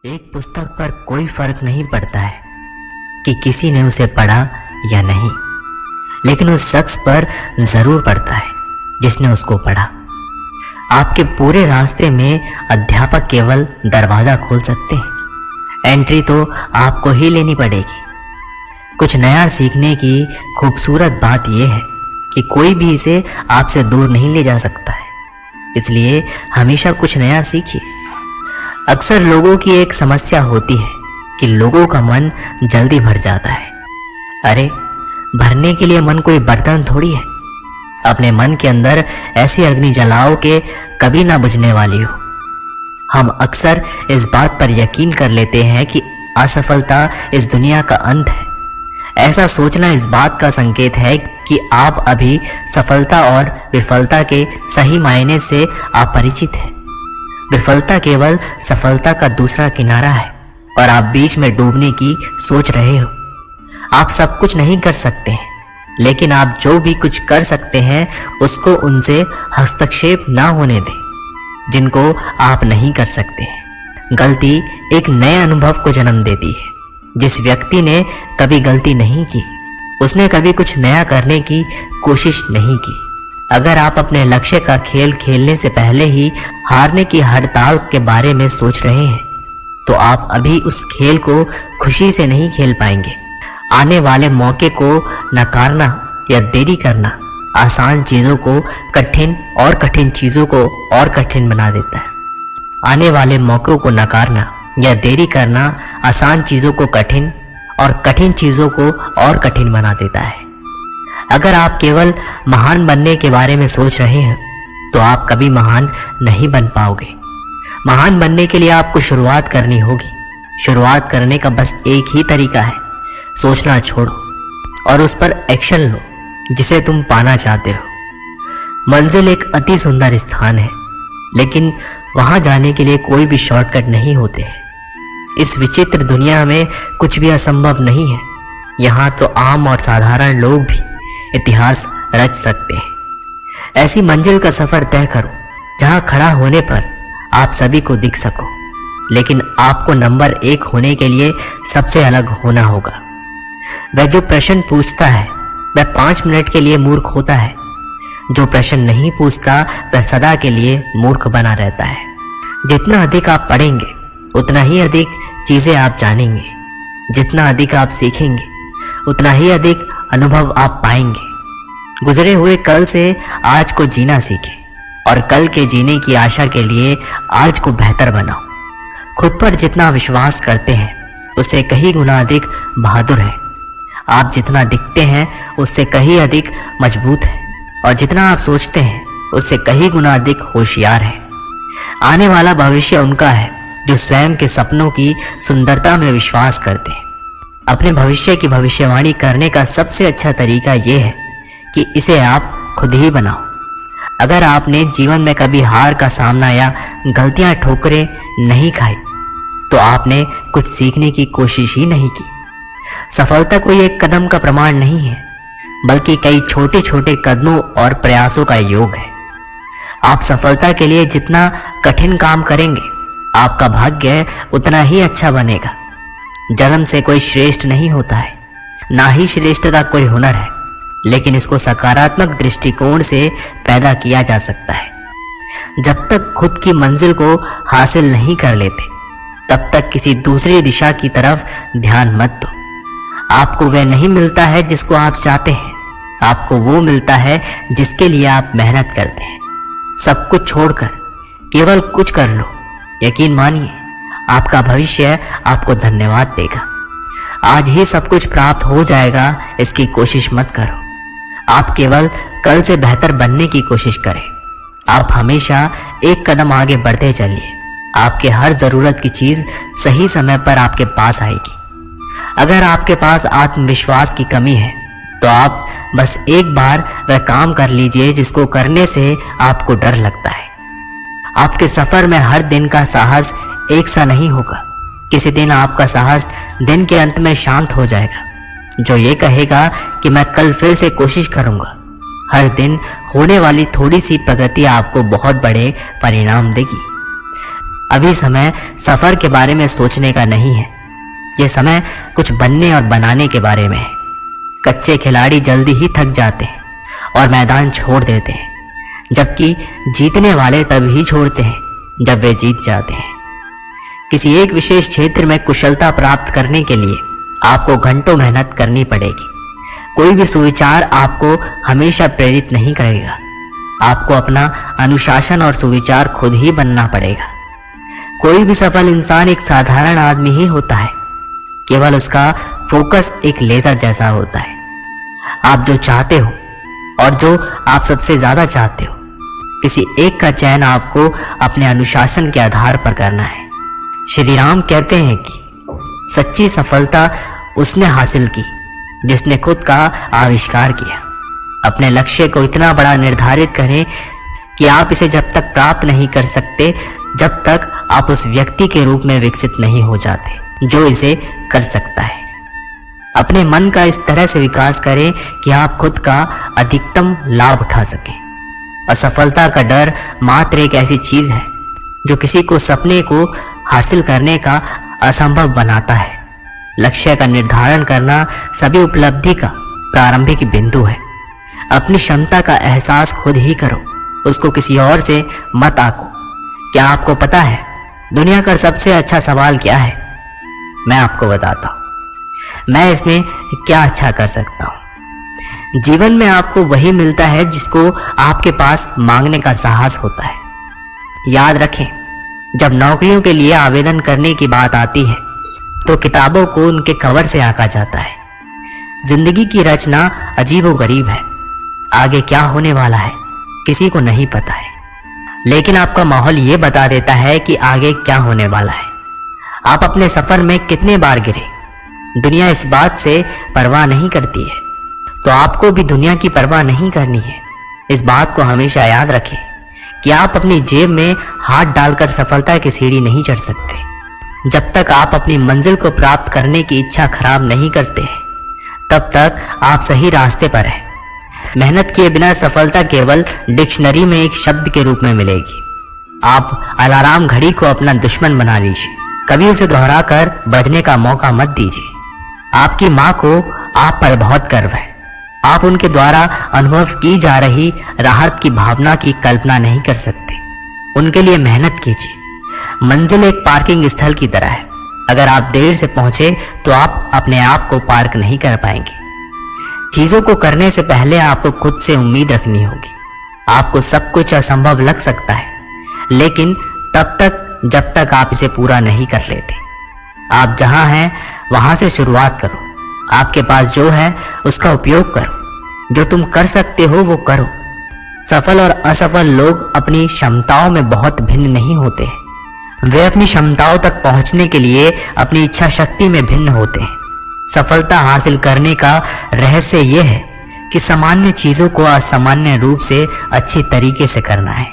एक पुस्तक पर कोई फर्क नहीं पड़ता है कि किसी ने उसे पढ़ा या नहीं, लेकिन उस शख्स पर जरूर पड़ता है जिसने उसको पढ़ा। आपके पूरे रास्ते में अध्यापक केवल दरवाजा खोल सकते हैं, एंट्री तो आपको ही लेनी पड़ेगी। कुछ नया सीखने की खूबसूरत बात यह है कि कोई भी इसे आपसे दूर नहीं ले जा सकता है, इसलिए हमेशा कुछ नया सीखिए। अक्सर लोगों की एक समस्या होती है कि लोगों का मन जल्दी भर जाता है। अरे, भरने के लिए मन कोई बर्तन थोड़ी है। अपने मन के अंदर ऐसी अग्नि जलाओ कि कभी ना बुझने वाली हो। हम अक्सर इस बात पर यकीन कर लेते हैं कि असफलता इस दुनिया का अंत है। ऐसा सोचना इस बात का संकेत है कि आप अभी सफलता और विफलता के सही मायने से अपरिचित हैं। विफलता केवल सफलता का दूसरा किनारा है और आप बीच में डूबने की सोच रहे हो। आप सब कुछ नहीं कर सकते हैं, लेकिन आप जो भी कुछ कर सकते हैं उसको उनसे हस्तक्षेप ना होने दें जिनको आप नहीं कर सकते हैं। गलती एक नए अनुभव को जन्म देती है। जिस व्यक्ति ने कभी गलती नहीं की, उसने कभी कुछ नया करने की कोशिश नहीं की। अगर आप अपने लक्ष्य का खेल खेलने से पहले ही हारने की हड़ताल के बारे में सोच रहे हैं, तो आप अभी उस खेल को खुशी से नहीं खेल पाएंगे। आने वाले मौके को नकारना या देरी करना आसान चीजों को कठिन और कठिन चीजों को और कठिन बना देता है। आने वाले मौकों को नकारना या देरी करना आसान चीजों को कठिन और कठिन चीजों को और कठिन बना देता है। अगर आप केवल महान बनने के बारे में सोच रहे हैं, तो आप कभी महान नहीं बन पाओगे। महान बनने के लिए आपको शुरुआत करनी होगी। शुरुआत करने का बस एक ही तरीका है, सोचना छोड़ो और उस पर एक्शन लो जिसे तुम पाना चाहते हो। मंजिल एक अति सुंदर स्थान है, लेकिन वहां जाने के लिए कोई भी शॉर्टकट नहीं होते हैं। इस विचित्र दुनिया में कुछ भी असंभव नहीं है। यहाँ तो आम और साधारण लोग भी इतिहास रच सकते हैं। ऐसी मंजिल का सफर तय करो जहां खड़ा होने पर आप सभी को दिख सको, लेकिन आपको नंबर 1 होने के लिए सबसे अलग होना होगा। वह जो प्रश्न पूछता है वह 5 मिनट के लिए मूर्ख होता है। जो प्रश्न नहीं पूछता वह सदा के लिए मूर्ख बना रहता है। जितना अधिक आप पढ़ेंगे उतना ही अधिक चीजें आप जानेंगे। जितना अधिक आप सीखेंगे उतना ही अधिक अनुभव आप पाएंगे। गुजरे हुए कल से आज को जीना सीखें और कल के जीने की आशा के लिए आज को बेहतर बनाओ। खुद पर जितना विश्वास करते हैं उससे कहीं गुना अधिक बहादुर है। आप जितना दिखते हैं उससे कहीं अधिक मजबूत है और जितना आप सोचते हैं उससे कहीं गुना अधिक होशियार है। आने वाला भविष्य उनका है जो स्वयं के सपनों की सुंदरता में विश्वास करते हैं। अपने भविष्य की भविष्यवाणी करने का सबसे अच्छा तरीका यह है कि इसे आप खुद ही बनाओ। अगर आपने जीवन में कभी हार का सामना या गलतियां ठोकरें नहीं खाई, तो आपने कुछ सीखने की कोशिश ही नहीं की। सफलता कोई एक कदम का प्रमाण नहीं है, बल्कि कई छोटे छोटे कदमों और प्रयासों का योग है। आप सफलता के लिए जितना कठिन काम करेंगे, आपका भाग्य उतना ही अच्छा बनेगा। जन्म से कोई श्रेष्ठ नहीं होता है, ना ही श्रेष्ठता कोई हुनर है, लेकिन इसको सकारात्मक दृष्टिकोण से पैदा किया जा सकता है। जब तक खुद की मंजिल को हासिल नहीं कर लेते, तब तक किसी दूसरी दिशा की तरफ ध्यान मत दो। आपको वह नहीं मिलता है जिसको आप चाहते हैं, आपको वो मिलता है जिसके लिए आप मेहनत करते हैं। सब कुछ छोड़कर केवल कुछ कर लो। यकीन मानिए, आपका भविष्य आपको धन्यवाद देगा। आज ही सब कुछ प्राप्त हो जाएगा, इसकी कोशिश मत करो। आप केवल कल से बेहतर बनने की कोशिश करें। आप हमेशा एक कदम आगे बढ़ते चलिए। आपके हर जरूरत की चीज सही समय पर आपके पास आएगी। अगर आपके पास आत्मविश्वास की कमी है, तो आप बस एक बार वह काम कर लीजिए जिसको करने से आपको डर लगता है। आपके सफर में हर दिन का साहस एक सा नहीं होगा। किसी दिन आपका साहस दिन के अंत में शांत हो जाएगा, जो ये कहेगा कि मैं कल फिर से कोशिश करूंगा। हर दिन होने वाली थोड़ी सी प्रगति आपको बहुत बड़े परिणाम देगी। अभी समय सफर के बारे में सोचने का नहीं है। ये समय कुछ बनने और बनाने के बारे में है। कच्चे खिलाड़ी जल्दी ही थक जाते हैं और मैदान छोड़ देते हैं, जबकि जीतने वाले तब ही छोड़ते हैं जब वे जीत जाते हैं। किसी एक विशेष क्षेत्र में कुशलता प्राप्त करने के लिए आपको घंटों मेहनत करनी पड़ेगी। कोई भी सुविचार आपको हमेशा प्रेरित नहीं करेगा। आपको अपना अनुशासन और सुविचार खुद ही बनना पड़ेगा। कोई भी सफल इंसान एक साधारण आदमी ही होता है, केवल उसका फोकस एक लेजर जैसा होता है। आप जो चाहते हो और जो आप सबसे ज्यादा चाहते हो, किसी एक का चयन आपको अपने अनुशासन के आधार पर करना है। श्री राम कहते हैं कि सच्ची सफलता उसने हासिल की जिसने खुद का आविष्कार किया। अपने लक्ष्य को इतना बड़ा निर्धारित करें कि आप इसे जब तक प्राप्त नहीं कर सकते, जब तक आप उस व्यक्ति के रूप में विकसित नहीं हो जाते जो इसे कर सकता है। अपने मन का इस तरह से विकास करें कि आप खुद का अधिकतम लाभ उठा सकें। असफलता का डर मात्र एक ऐसी चीज है जो किसी को सपने को हासिल करने का असंभव बनाता है। लक्ष्य का निर्धारण करना सभी उपलब्धि का प्रारंभिक बिंदु है। अपनी क्षमता का एहसास खुद ही करो, उसको किसी और से मत आको। क्या आपको पता है दुनिया का सबसे अच्छा सवाल क्या है? मैं आपको बताता हूँ। मैं इसमें क्या अच्छा कर सकता हूँ? जीवन में आपको वही मिलता है जिसको आपके पास मांगने का साहस होता है। याद रखें, जब नौकरियों के लिए आवेदन करने की बात आती है तो किताबों को उनके कवर से आंका जाता है। जिंदगी की रचना अजीबोगरीब है। आगे क्या होने वाला है किसी को नहीं पता है, लेकिन आपका माहौल ये बता देता है कि आगे क्या होने वाला है। आप अपने सफर में कितने बार गिरे, दुनिया इस बात से परवाह नहीं करती है, तो आपको भी दुनिया की परवाह नहीं करनी है। इस बात को हमेशा याद रखें कि आप अपनी जेब में हाथ डालकर सफलता की सीढ़ी नहीं चढ़ सकते। जब तक आप अपनी मंजिल को प्राप्त करने की इच्छा खराब नहीं करते हैं, तब तक आप सही रास्ते पर हैं। मेहनत किए बिना सफलता केवल डिक्शनरी में एक शब्द के रूप में मिलेगी। आप अलार्म घड़ी को अपना दुश्मन बना लीजिए, कभी उसे दोहराकर बजने का मौका मत दीजिए। आपकी माँ को आप पर बहुत गर्व है। आप उनके द्वारा अनुभव की जा रही राहत की भावना की कल्पना नहीं कर सकते। उनके लिए मेहनत कीजिए। मंजिल एक पार्किंग स्थल की तरह है। अगर आप देर से पहुंचे तो आप अपने आप को पार्क नहीं कर पाएंगे। चीजों को करने से पहले आपको खुद से उम्मीद रखनी होगी। आपको सब कुछ असंभव लग सकता है, लेकिन तब तक जब तक आप इसे पूरा नहीं कर लेते। आप जहां हैं वहां से शुरुआत करो। आपके पास जो है उसका उपयोग करो। जो तुम कर सकते हो वो करो। सफल और असफल लोग अपनी क्षमताओं में बहुत भिन्न नहीं होते हैं। वे अपनी क्षमताओं तक पहुंचने के लिए अपनी इच्छा शक्ति में भिन्न होते हैं। सफलता हासिल करने का रहस्य यह है कि सामान्य चीजों को असामान्य रूप से अच्छी तरीके से करना है।